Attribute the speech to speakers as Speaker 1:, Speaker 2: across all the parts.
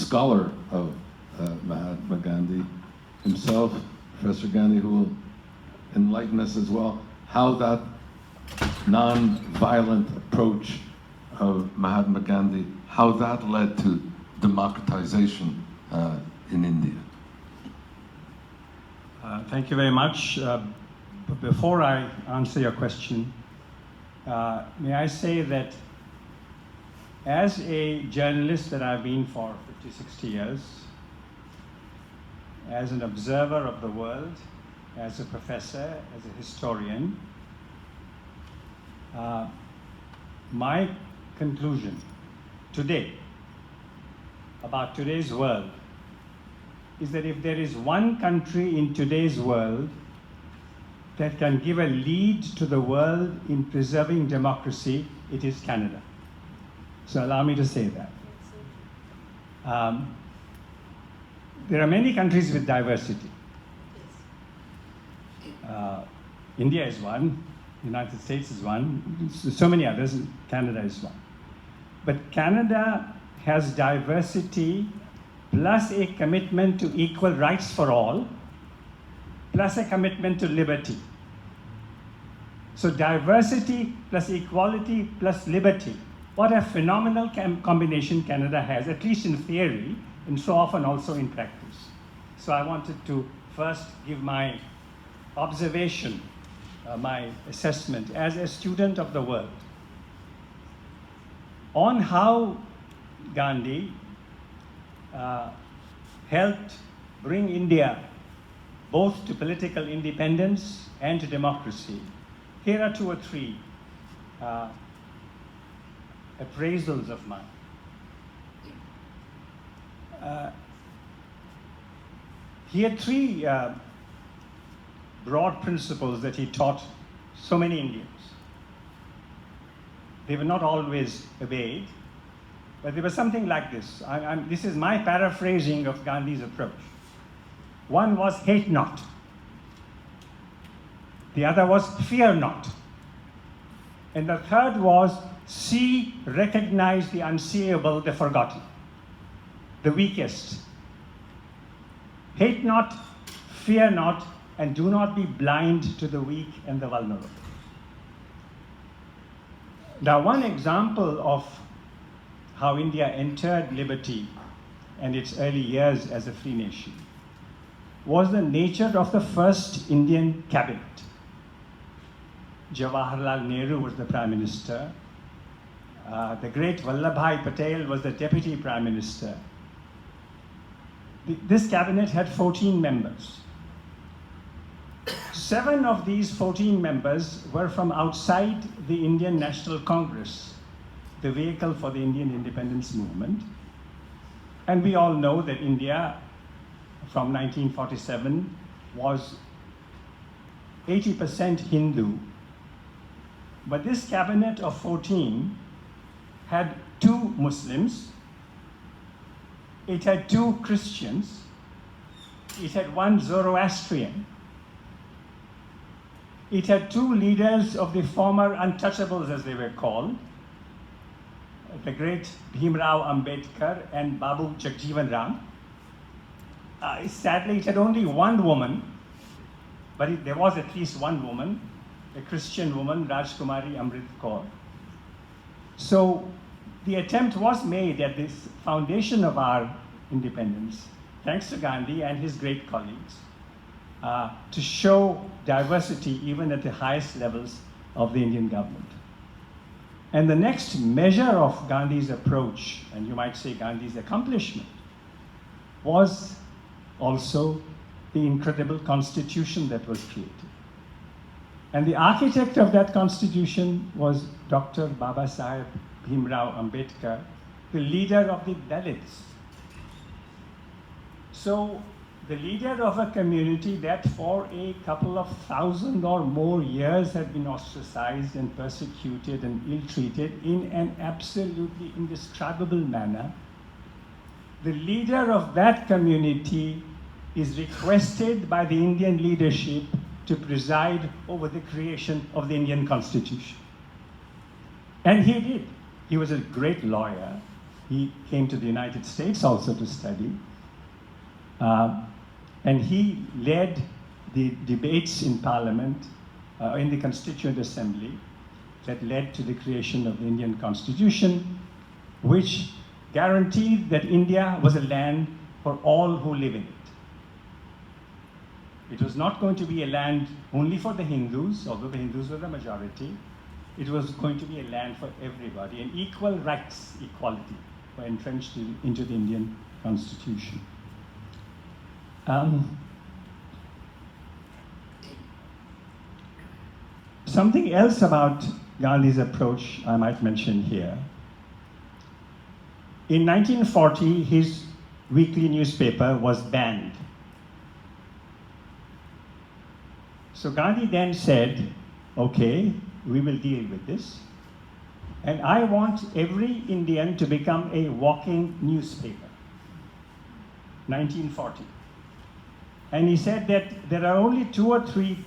Speaker 1: scholar of Mahatma Gandhi himself, Professor Gandhi, who will enlighten us as well, how that non-violent approach of Mahatma Gandhi, how that led to democratization in India.
Speaker 2: Thank you very much. Before I answer your question, may I say that as a journalist that I've been for 50, 60 years, as an observer of the world, as a professor, as a historian, my conclusion today about today's world is that if there is one country in today's world that can give a lead to the world in preserving democracy, it is Canada. So allow me to say that. There are many countries with diversity. India is one, United States is one, so many others, Canada is one. But Canada has diversity plus a commitment to equal rights for all, plus a commitment to liberty. So diversity plus equality plus liberty. What a phenomenal combination Canada has, at least in theory, and so often also in practice. So I wanted to first give my observation, my assessment as a student of the world on how Gandhi helped bring India both to political independence and to democracy. Here are two or three appraisals of mine. He had three broad principles that he taught so many Indians. They were not always obeyed, but there was something like this. This is my paraphrasing of Gandhi's approach. One was hate not. The other was fear not. And the third was see, recognize the unseeable, the forgotten, the weakest. Hate not, fear not, and do not be blind to the weak and the vulnerable. Now, one example of how India entered liberty and its early years as a free nation was the nature of the first Indian cabinet. Jawaharlal Nehru was the Prime Minister. The great Vallabhbhai Patel was the Deputy Prime Minister. This cabinet had 14 members. 7 of these 14 members were from outside the Indian National Congress, the vehicle for the Indian independence movement. And we all know that India from 1947 was 80% Hindu. But this cabinet of 14 had 2 Muslims, it had 2 Christians, it had 1 Zoroastrian, it had 2 leaders of the former untouchables, as they were called, the great Bhimrao Ambedkar and Babu Jagjeevan Ram. Sadly, it had only 1 woman, but there was at least 1 woman, a Christian woman, Rajkumari Amrit Kaur. So the attempt was made at this foundation of our independence, thanks to Gandhi and his great colleagues, to show diversity even at the highest levels of the Indian government. And the next measure of Gandhi's approach, and you might say Gandhi's accomplishment, was also the incredible constitution that was created. And the architect of that constitution was Dr. Babasaheb Bhimrao Ambedkar, the leader of the Dalits. So the leader of a community that for a couple of thousand or more years had been ostracized and persecuted and ill-treated in an absolutely indescribable manner, the leader of that community is requested by the Indian leadership to preside over the creation of the Indian Constitution. And he did. He was a great lawyer. He came to the United States also to study. And he led the debates in Parliament, in the Constituent Assembly, that led to the creation of the Indian Constitution, which guaranteed that India was a land for all who live in it. It was not going to be a land only for the Hindus, although the Hindus were the majority. It was going to be a land for everybody, and equal rights, equality, were entrenched into the Indian Constitution. Something else about Gandhi's approach I might mention here. In 1940, his weekly newspaper was banned. So Gandhi then said, okay, we will deal with this. And I want every Indian to become a walking newspaper. 1940. And he said that there are only 2 or 3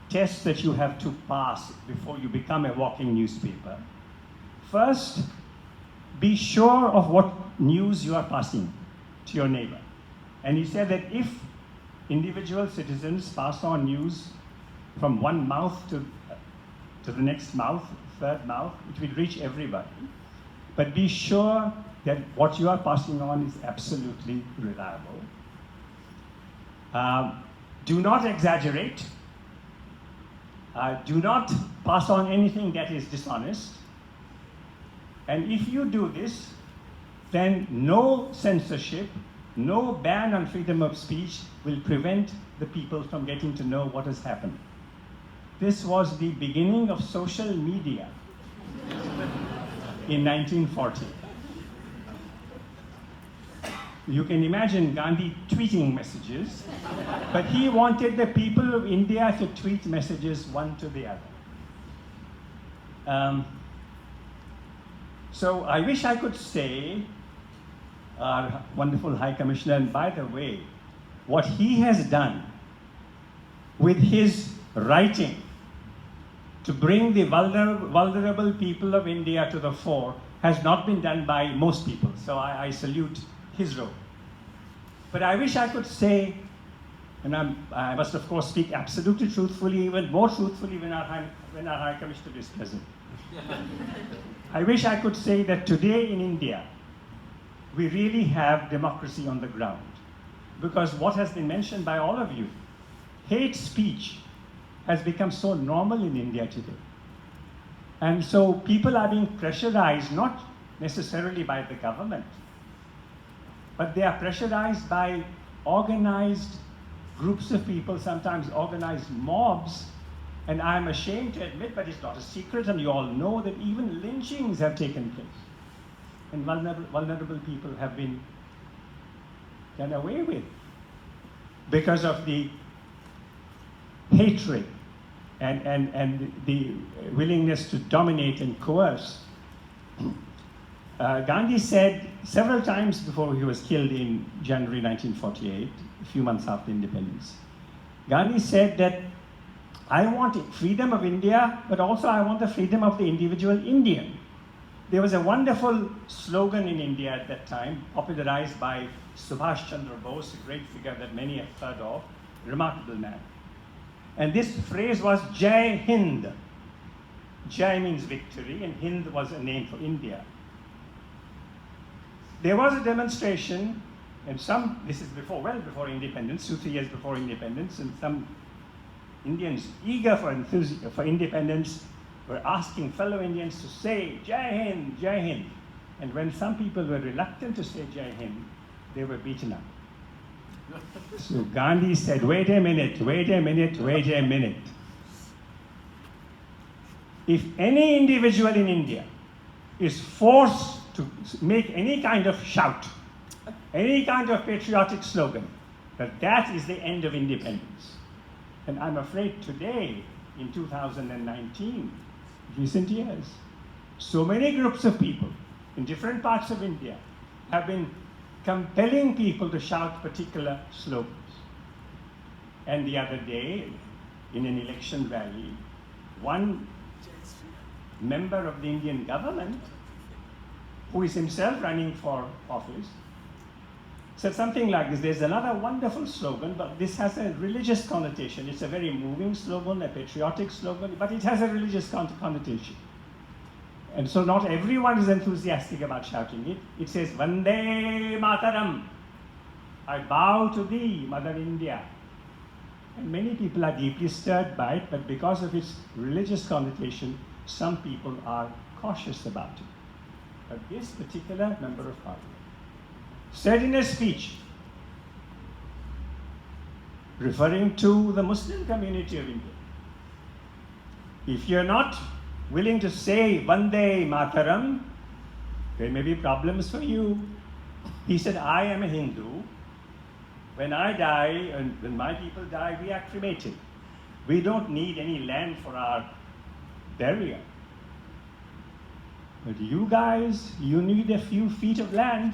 Speaker 2: tests that you have to pass before you become a walking newspaper. First, be sure of what news you are passing to your neighbor. And he said that if individual citizens pass on news from one mouth to the next mouth, third mouth, it will reach everybody. But be sure that what you are passing on is absolutely reliable. Do not exaggerate. Do not pass on anything that is dishonest. And if you do this, then no censorship, no ban on freedom of speech will prevent the people from getting to know what has happened. This was the beginning of social media in 1940. You can imagine Gandhi tweeting messages, but he wanted the people of India to tweet messages one to the other. So I wish I could say, our wonderful High Commissioner, and by the way, what he has done with his writing to bring the vulnerable people of India to the fore has not been done by most people. So I salute his role. But I wish I could say, and I must of course speak absolutely truthfully, even more truthfully when our High Commissioner is present. I wish I could say that today in India, we really have democracy on the ground. Because what has been mentioned by all of you, hate speech has become so normal in India today. And so people are being pressurized, not necessarily by the government, but they are pressurized by organized groups of people, sometimes organized mobs. And I'm ashamed to admit, but it's not a secret, and you all know that even lynchings have taken place. And vulnerable people have been done away with because of the hatred and the willingness to dominate and coerce. Gandhi said several times before he was killed in January 1948, a few months after independence, Gandhi said that I want freedom of India, but also I want the freedom of the individual Indian. There was a wonderful slogan in India at that time, popularized by Subhash Chandra Bose, a great figure that many have heard of, remarkable man. And this phrase was Jai Hind. Jai means victory, and Hind was a name for India. There was a demonstration, and this is well before independence, 2-3 years before independence, and some Indians eager for independence were asking fellow Indians to say Jai Hind, Jai Hind. And when some people were reluctant to say Jai Hind, they were beaten up. So Gandhi said, wait a minute. If any individual in India is forced to make any kind of shout, any kind of patriotic slogan, that is the end of independence. And I'm afraid today, in 2019, recent years, so many groups of people in different parts of India have been compelling people to shout particular slogans. And the other day, in an election rally, one member of the Indian government who is himself running for office, said something like this. There's another wonderful slogan, but this has a religious connotation. It's a very moving slogan, a patriotic slogan, but it has a religious connotation. And so not everyone is enthusiastic about shouting it. It says, Vande Mataram, I bow to thee, Mother India. And many people are deeply stirred by it, but because of its religious connotation, some people are cautious about it. But this particular member of parliament said in a speech, referring to the Muslim community of India, if you're not willing to say Vande Mataram, there may be problems for you. He said, I am a Hindu. When I die, and when my people die, we are cremated. We don't need any land for our burial. But you guys, you need a few feet of land.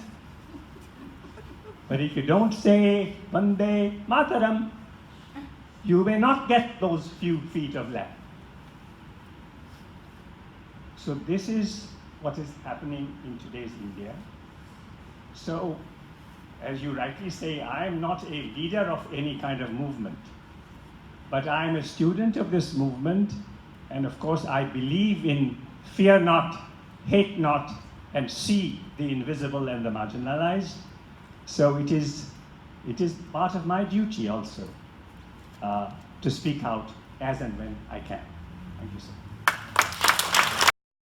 Speaker 2: But if you don't say Vande Mataram, you may not get those few feet of land. So this is what is happening in today's India. So, as you rightly say, I am not a leader of any kind of movement, but I am a student of this movement, and of course I believe in fear not, hate not, and see the invisible and the marginalized. So it is part of my duty also to speak out as and when I can. Thank you, sir.